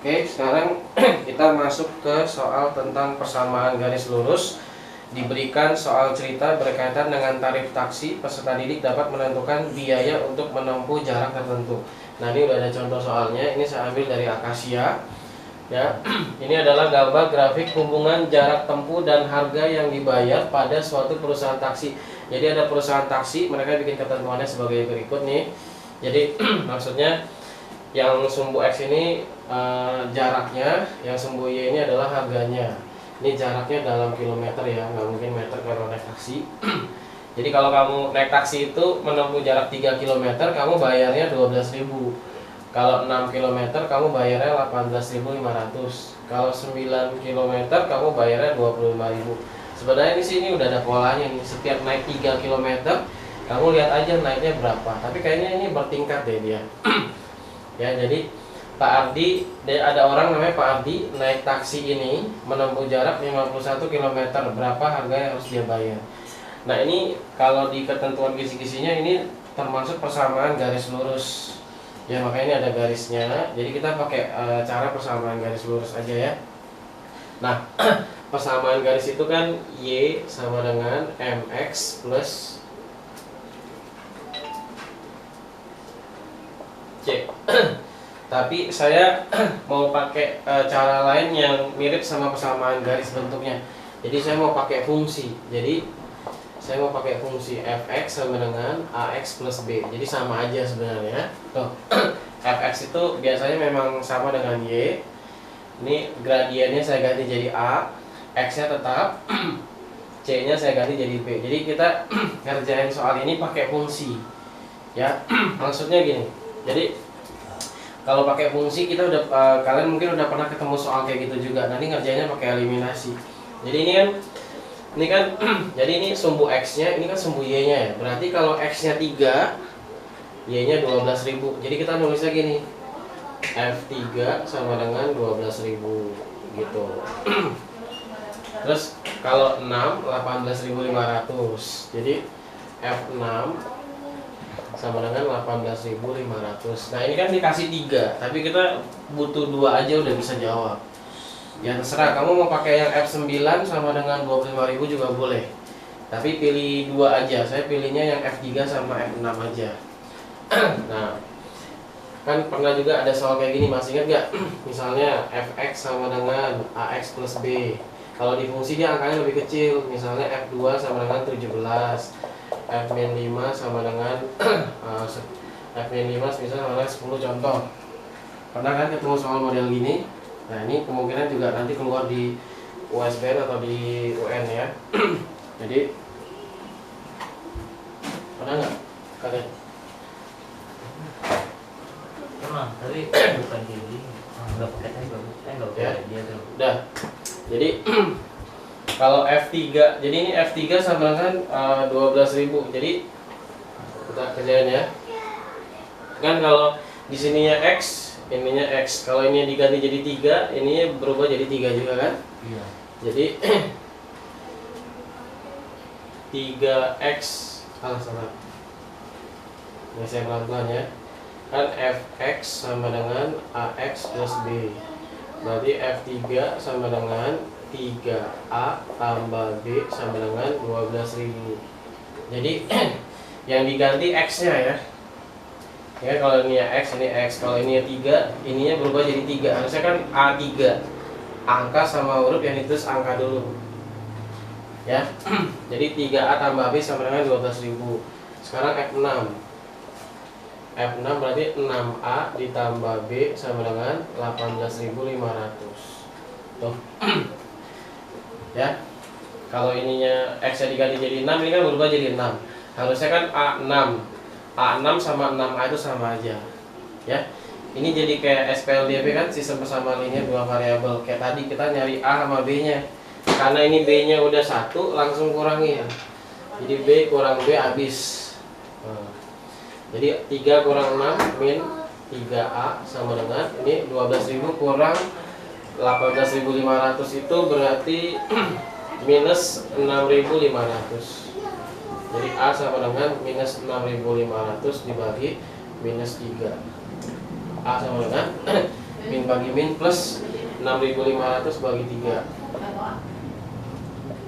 Oke, sekarang kita masuk ke soal tentang persamaan garis lurus. Diberikan soal cerita berkaitan dengan tarif taksi, peserta didik dapat menentukan biaya untuk menempuh jarak tertentu. Nah, ini udah ada contoh soalnya. Ini saya ambil dari Akasia. Ya, ini adalah gambar grafik hubungan jarak tempuh dan harga yang dibayar pada suatu perusahaan taksi. Jadi ada perusahaan taksi, mereka bikin ketentuannya sebagai berikut nih. Jadi maksudnya yang sumbu X ini jaraknya, yang sumbu Y ini adalah harganya. Ini jaraknya dalam kilometer ya, nggak mungkin meter kalau naik taksi. Jadi kalau kamu naik taksi itu menempuh jarak 3 km, kamu bayarnya 12.000. Kalau 6 km kamu bayarnya 18.500. Kalau 9 km kamu bayarnya 25.000. Sebenarnya di sini udah ada polanya nih. Setiap naik 3 km, kamu lihat aja naiknya berapa. Tapi kayaknya ini bertingkat deh dia. Ya, jadi Pak Ardi, ada orang namanya Pak Ardi naik taksi ini menempuh jarak 51 km. Berapa harga yang harus dia bayar? Nah, ini kalau di ketentuan kisi-kisinya ini termasuk persamaan garis lurus. Ya, makanya ini ada garisnya. Jadi kita pakai cara persamaan garis lurus aja ya. Nah, persamaan garis itu kan Y sama dengan MX plus C. Tapi saya mau pakai cara lain yang mirip sama persamaan garis bentuknya. Jadi saya mau pakai fungsi. Jadi saya mau pakai fungsi fx sama dengan ax plus b. Jadi sama aja sebenarnya. Tuh. Fx itu biasanya memang sama dengan y. Ini gradiennya saya ganti jadi a, x-nya tetap, c-nya saya ganti jadi b. Jadi kita ngerjain soal ini pakai fungsi. Ya, maksudnya gini. Jadi kalau pakai fungsi kita udah kalian mungkin udah pernah ketemu soal kayak gitu juga. Nanti ngerjainnya pakai eliminasi. Jadi ini kan jadi ini sumbu x-nya, ini kan sumbu y-nya ya. Berarti kalau x-nya 3, y-nya 12.000. Jadi kita nulisnya gini. F3 sama dengan 12.000 gitu. Terus kalau 6 18.500. Jadi F6 sama dengan 18.500. Nah, ini kan dikasih 3, tapi kita butuh 2 aja udah bisa jawab. Ya terserah, kamu mau pakai yang F9 sama dengan 25.000 juga boleh. Tapi pilih 2 aja. Saya pilihnya yang F3 sama F6 aja. Nah, kan pernah juga ada soal kayak gini, masih ingat gak? Misalnya Fx sama dengan Ax plus B. Kalau di fungsi dia angkanya lebih kecil. Misalnya F2 sama dengan 17, F-5 sama dengan F-5 misalnya sama dengan 10 contoh. Pernah kan ketemu soal model gini? Nah, ini kemungkinan juga nanti keluar di USBN atau di UN ya. Jadi pernah nggak kalian? Emang, tapi bukan gini. Nggak pakai nggak pakai dia tuh. Udah. Jadi kalau F3, jadi ini F3 sama dengan 12.000. Jadi kita kerjain ya. Kan kalau di sininya X, ininya X. Kalau ini diganti jadi 3, ininya berubah jadi 3 juga kan? Iya. Jadi 3X salah. Ini saya pelan-pelan ya. Kan Fx sama dengan Ax plus B. Berarti F3 sama dengan 3A tambah B sama dengan 12.000. Jadi yang diganti X-nya ya. Ya, kalau ini X, ini X. Kalau ini 3, ininya berubah jadi 3. Harusnya kan A3. Angka sama huruf yang ditulis angka dulu. Ya. Jadi 3A tambah B sama dengan 12.000. Sekarang F6. F6 berarti 6A ditambah B sama dengan 18.500. Tuh. Ya. Kalau ininya X-nya diganti jadi 6, ini kan berubah jadi 6. Harusnya kan A6. A6 sama 6A itu sama aja. Ya. Ini jadi kayak SPLDP kan, sistem persamaan linear dua variabel. Kayak tadi kita nyari A sama B-nya. Karena ini B-nya udah 1, langsung kurangin. Jadi B kurang B habis. Jadi 3 kurang 6 min 3A sama dengan ini 12.000 kurang 18.500 itu berarti minus 6.500. Jadi A sama dengan minus 6.500 dibagi minus 3. A sama dengan min bagi min plus 6.500 bagi 3.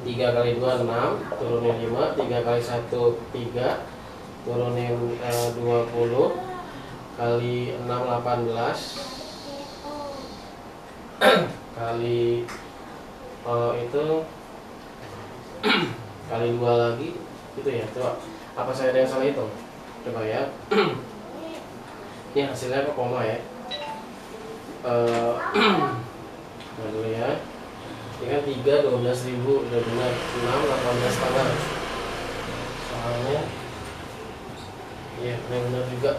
3 kali 2 6, turunin 5, 3 kali 1 3, turunin 20, kali 6 18, kali itu kali 2 lagi gitu ya. Coba apa saya ada yang salah itu? Coba ya. Ini hasilnya kok koma ya. Nah dulu ya. Ini kan 3 12.000 udah benar. 6 18 setengah. Soalnya iya benar juga.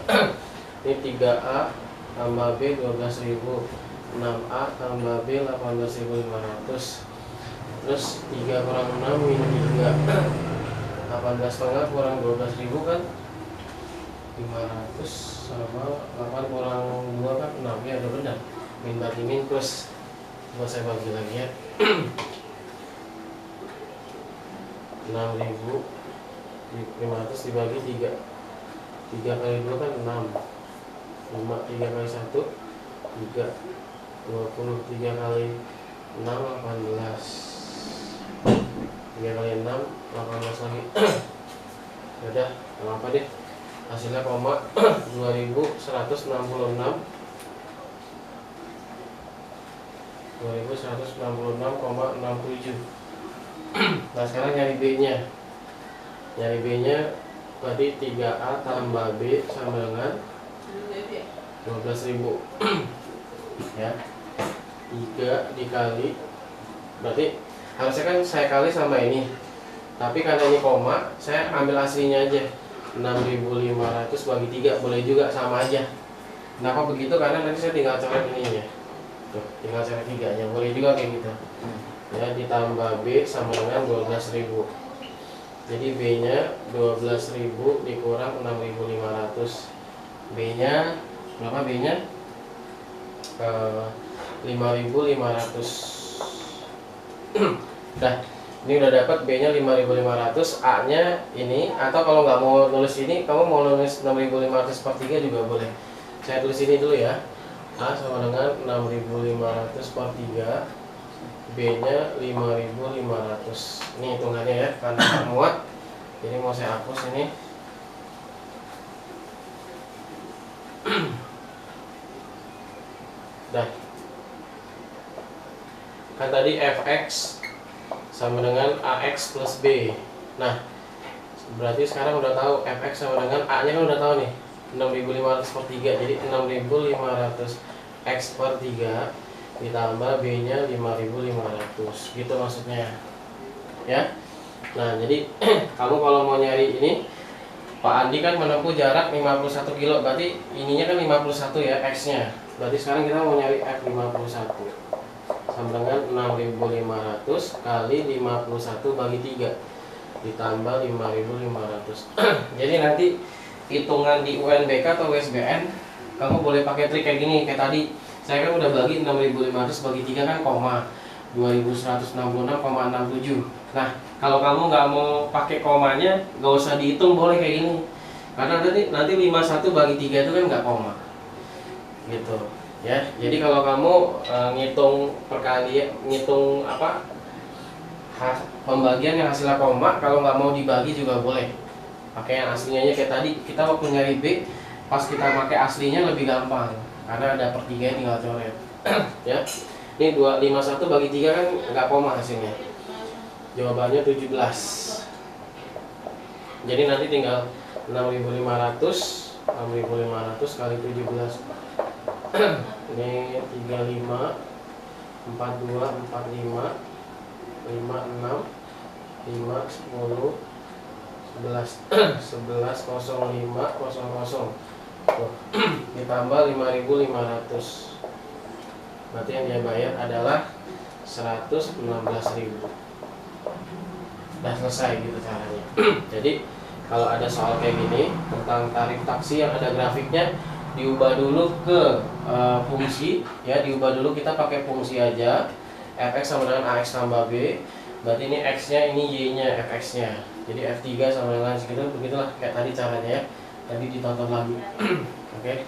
Ini 3A tambah B 12.000, 6A tambah B 18.500. Terus 3 kurang 6 min 3 18 setengah kurang 12.000 kan 500 sama 8 kurang 2 kan 6 ya udah benar. Min bagi min plus. Coba saya bagi lagi ya. 6.500 dibagi 3. 3 kali 2 kan 6. 5 3 kali 1 3. 20 3 kali 6 18. 3 kali 6 18 lagi. Udah, nggak apa deh. Hasilnya koma 2166. 2166,67. Nah sekarang nyari B-nya. Nyari B-nya tadi 3A tambah B sama dengan 12.000. Ya. 3 dikali, berarti harusnya kan saya kali sama ini. Tapi karena ini koma, saya ambil aslinya aja. 6.500 bagi 3 boleh juga sama aja. Kenapa begitu? Karena nanti saya tinggal coret ininya. Tuh, tinggal coret 3-nya. Boleh juga kayak gitu. Ya, ditambah B sama dengan 12.000. Jadi B-nya 12.000 dikurang 6.500. B-nya berapa B-nya? 5.500. Udah, ini udah dapat B-nya 5.500, A-nya ini, atau kalau nggak mau nulis ini, kamu mau nulis 6.500 per 3 juga boleh. Saya tulis ini dulu ya. A sama dengan 6.500 per 3, B-nya 5.500. Ini hitungannya ya, karena tak muat. Jadi mau saya hapus ini. Dah. Kan tadi fx sama dengan ax plus b. Nah, berarti sekarang udah tahu fx sama dengan a-nya kan udah tahu nih. 6.500 per 3. Jadi 6.500 x per 3 ditambah b-nya 5.500. Gitu maksudnya. Ya. Nah, jadi kamu kalau mau nyari ini, Pak Andi kan menempuh jarak 51 kilo, berarti ininya kan 51 ya, X-nya. Berarti sekarang kita mau nyari F51 sama dengan 6.500 kali 51 bagi 3 ditambah 5.500. Jadi nanti hitungan di UNBK atau USBN kamu boleh pakai trik kayak gini. Kayak tadi saya kan udah bagi 6.500 bagi 3 kan koma 2166,67. Nah, kalau kamu nggak mau pakai komanya, nggak usah dihitung, boleh kayak gini. Karena nanti 51 bagi 3 itu kan nggak koma. Gitu. Ya. Jadi kalau kamu ngitung perkalian, ngitung apa? Pembagian yang hasilnya koma, kalau nggak mau dibagi juga boleh. Pakai yang aslinya aja kayak tadi. Kita waktu nyari B, pas kita pakai aslinya lebih gampang. Karena ada per 3 tinggal coret. Ya. Ini 251 bagi 3 kan nggak koma hasilnya. Jawabannya 17. Jadi nanti tinggal 6.500 kali 17. Ini 35 42 45 56 5 10 11 11 05 00. Tuh, ditambah 5.500. Berarti yang dia bayar adalah 116.000. Udah selesai gitu caranya. Jadi kalau ada soal kayak gini tentang tarif taksi yang ada grafiknya, diubah dulu ke fungsi ya, diubah dulu, kita pakai fungsi aja. Fx sama dengan ax tambah b, berarti ini x nya, ini y nya, fx nya. Jadi f3 sama dengan segitu, begitulah kayak tadi caranya ya. Tadi ditonton lagi. Oke.